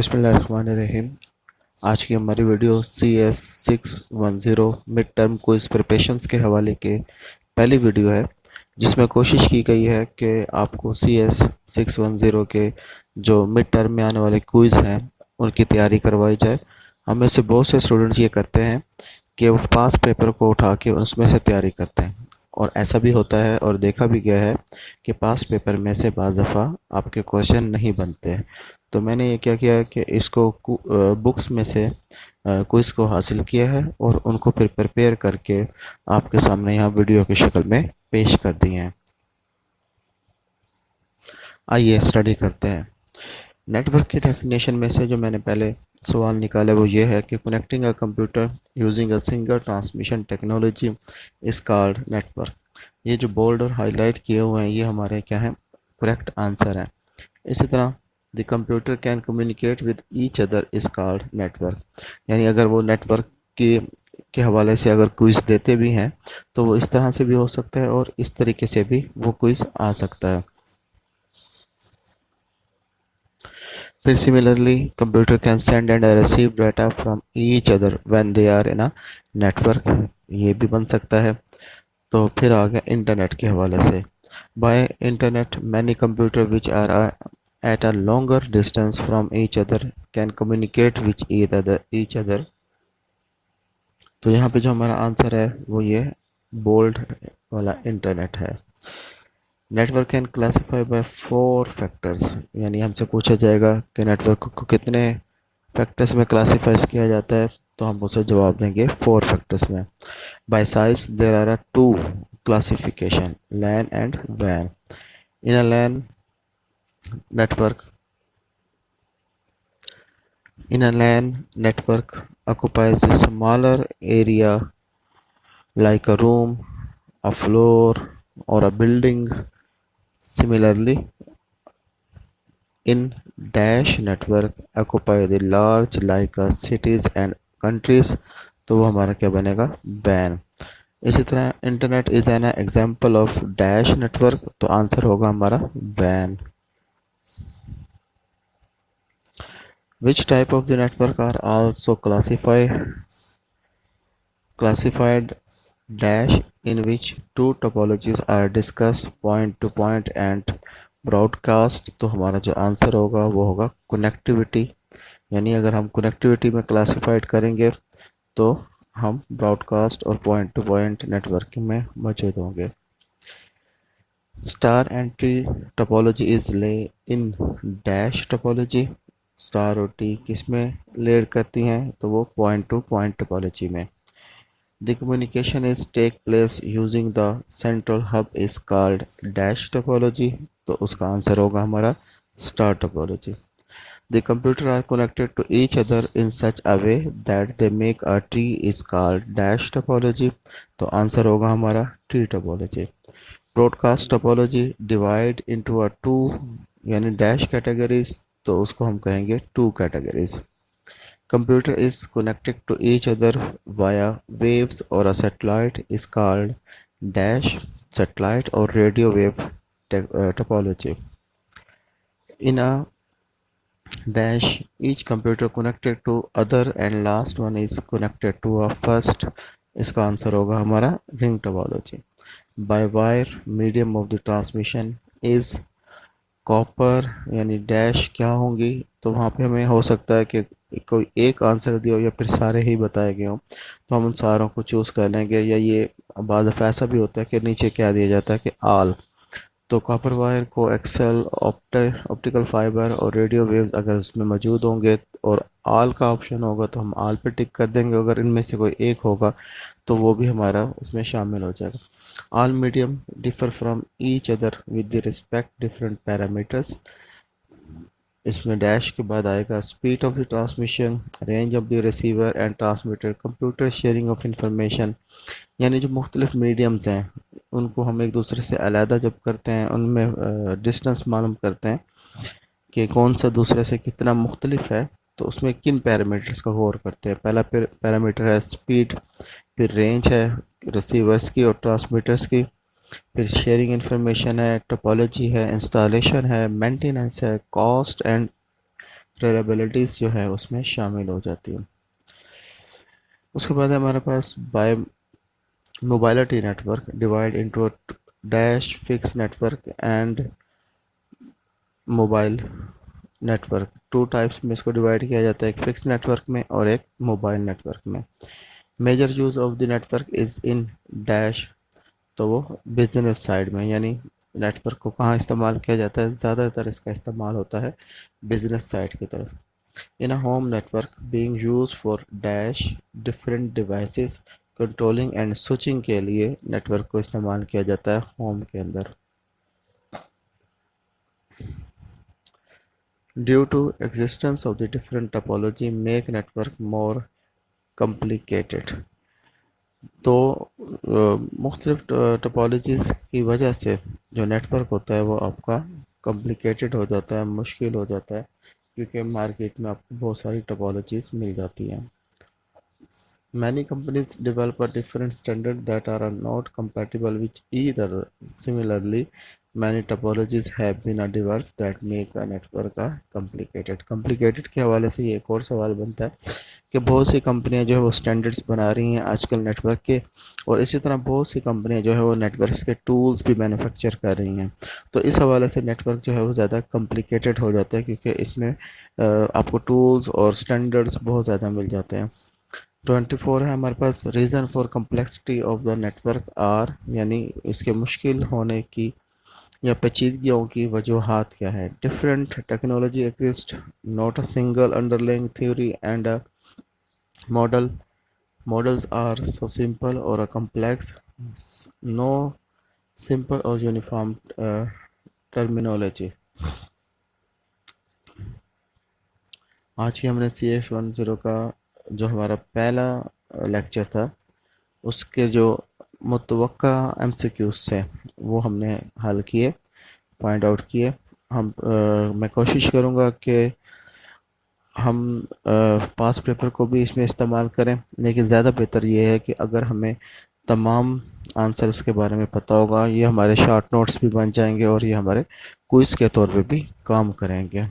बिस्मिल्लाहिर्रहमानिर्रहीम। आज की हमारी video CS610 mid term quiz preparations के हवाले के पहली वीडियो है, जिसमें कोशिश की गई है कि आपको CS610 के जो मिड टर्म में आने वाले क्विज़ हैं उनकी तैयारी करवाई जाए। हम में से बहुत से स्टूडेंट्स ये करते हैं कि वो पास पेपर को उठा के उसमें से तैयारी करते हैं, और ऐसा भी होता है और देखा भी गया है कि पास पेपर में से बाज़ दफ़ा आपके क्वेश्चन नहीं बनते हैं। तो मैंने ये क्या किया कि इसको बुक्स में से क्विज़ को हासिल किया है और उनको फिर प्रिपेयर करके आपके सामने यहाँ वीडियो की शक्ल में पेश कर दिए हैं। आइए स्टडी करते हैं। नेटवर्क की डेफिनेशन में से जो मैंने पहले सवाल निकाला वो ये है कि connecting a computer using a single transmission technology is called network. ये जो बोल्ड और हाईलाइट किए हुए हैं ये हमारे क्या हैं, करेक्ट आंसर हैं। इसी तरह the computer can communicate with each other is called network, यानी अगर वो नेटवर्क के हवाले से अगर क्विज़ देते भी हैं तो वो इस तरह से भी हो सकता है और इस तरीके से भी वो क्विज़ आ सकता है। फिर similarly computer can send and receive data from each other when they are in a network, ये भी बन सकता है। तो फिर आ गया इंटरनेट के हवाले से। By internet many computer which are at a longer distance from each other can communicate with each other। तो यहाँ पे जो हमारा आंसर है वो ये बोल्ड वाला इंटरनेट है। Network can classify by 4 factors, यानी हमसे पूछा जाएगा कि नेटवर्क को कितने फैक्टर्स में क्लासीफाइज किया जाता है, तो हम उसे जवाब देंगे 4 फैक्टर्स में। By size there are 2 classification, LAN and वैन। In a LAN network in a LAN network occupies a smaller area like a room, a floor or a building. Similarly, in dash network occupy the large like cities and countries, तो वो हमारा क्या बनेगा, WAN। इसी तरह internet is an example of dash network, तो answer होगा हमारा WAN। Which type of the network are also classified dash, in which two topologies are discussed, point to point and broadcast। तो हमारा जो आंसर होगा वो होगा कनेक्टिविटी, यानी अगर हम कनेक्टिविटी में क्लासिफाइड करेंगे तो हम ब्रॉडकास्ट और पॉइंट टू पॉइंट नेटवर्किंग में मौजूद होंगे। Star entry topology is lay in dash topology, star और टी किस में लेड करती हैं, तो वो पॉइंट टू पॉइंट टोपोलॉजी में। The communication is take place using the central hub is called dash topology, तो उसका आंसर होगा हमारा star topology. The computer are connected to each other in such a way that they make a tree is called dash topology, तो answer होगा हमारा tree topology. Broadcast topology divide into a two यानी dash categories, तो उसको हम कहेंगे two categories. Computer is connected to each other via waves और a satellite is called dash satellite और radio wave topology. In a dash each computer connected to other and last one is connected to a first, इसका answer होगा हमारा ring topology. by wire medium of the transmission is copper, यानी dash क्या होंगी, तो वहाँ पे हमें हो सकता है कि कोई एक आंसर दिया हो या फिर सारे ही बताए गए हों, तो हम उन सारों को चूज़ कर लेंगे। या ये बाद दफ़ा ऐसा भी होता है कि नीचे क्या दिया जाता है कि आल, तो कॉपर वायर को एक्सेल ऑप्टिकल फाइबर और रेडियो वेव्स अगर उसमें मौजूद होंगे और आल का ऑप्शन होगा तो हम आल पे टिक कर देंगे। अगर इनमें से कोई एक होगा तो वो भी हमारा उसमें शामिल हो जाएगा। All medium differ from each other with the respect different parameters। इसमें डैश के बाद आएगा speed of the transmission, range of the receiver and transmitter, computer sharing of information, यानी जो मुख्तलिफ मीडियम्स हैं उनको हम एक दूसरे से अलहदा जब करते हैं उनमें डिस्टेंस मालूम करते हैं कि कौन सा दूसरे से कितना मुख्तलिफ है, तो उसमें किन पैरामीटर्स का गौर करते हैं। पहला पैरामीटर है स्पीड, फिर रेंज है रिसीवर्स की और ट्रांसमीटर्स की, फिर शेयरिंग इंफॉर्मेशन है, टोपोलॉजी है, इंस्टॉलेशन है, मेंटेनेंस है, कॉस्ट एंड ریلیبلٹیز جو ہے اس میں شامل ہو جاتی ہیں. اس کے بعد ہمارے پاس by mobility network divide into dash fix network and mobile network. Two types میں اس کو ڈیوائڈ کیا جاتا ہے، ایک فکس نیٹورک میں اور ایک موبائل نیٹورک میں. Major use of the network is in dash, تو وہ بزنس سائڈ میں، یعنی نیٹ ورک کو کہاں استعمال کیا جاتا ہے، زیادہ تر اس کا استعمال ہوتا ہے بزنس سائڈ کی طرف. In a home network being used for dash different devices controlling and switching کے لیے نیٹ ورک کو استعمال کیا جاتا ہے ہوم کے اندر. Due to existence of the different topology make network more complicated. تو مختلف ٹپالوجیز کی وجہ سے جو نیٹ ورک ہوتا ہے وہ آپ کا کمپلیکیٹڈ ہو جاتا ہے، مشکل ہو جاتا ہے، کیونکہ مارکیٹ میں آپ کو بہت ساری ٹپالوجیز مل جاتی ہیں. Many companies develop a different standard that are not compatible with either. Similarly, many topologies have been developed that make a network complicated. Complicated کے حوالے سے یہ ایک اور سوال بنتا ہے کہ بہت سی کمپنیاں جو ہے وہ سٹینڈرڈس بنا رہی ہیں آج کل نیٹ ورک کے، اور اسی طرح بہت سی کمپنیاں جو ہے وہ نیٹ ورکس کے ٹولز بھی مینوفیکچر کر رہی ہیں. تو اس حوالے سے نیٹ ورک جو ہے وہ زیادہ کمپلیکیٹڈ ہو جاتا ہے، کیونکہ اس میں آپ کو ٹولز اور سٹینڈرڈس بہت زیادہ مل جاتے ہیں. 24 ہے ہمارے پاس. Reason for complexity of the network are, یعنی اس کے مشکل ہونے کی یا پیچیدگیوں کی وجوہات کیا ہے. Different technology exist, not a single underlying theory and models are so simple or a complex, no simple or uniform terminology. آج کی ہم نے CX10 کا جو ہمارا پہلا لیکچر تھا اس کے جو متوقع MCQs تھے وہ ہم نے حل کیے، پوائنٹ آؤٹ کیے. میں کوشش کروں گا کہ ہم پاس پیپر کو بھی اس میں استعمال کریں، لیکن زیادہ بہتر یہ ہے کہ اگر ہمیں تمام آنسرس کے بارے میں پتہ ہوگا، یہ ہمارے شارٹ نوٹس بھی بن جائیں گے اور یہ ہمارے کوئز کے طور پہ بھی کام کریں گے.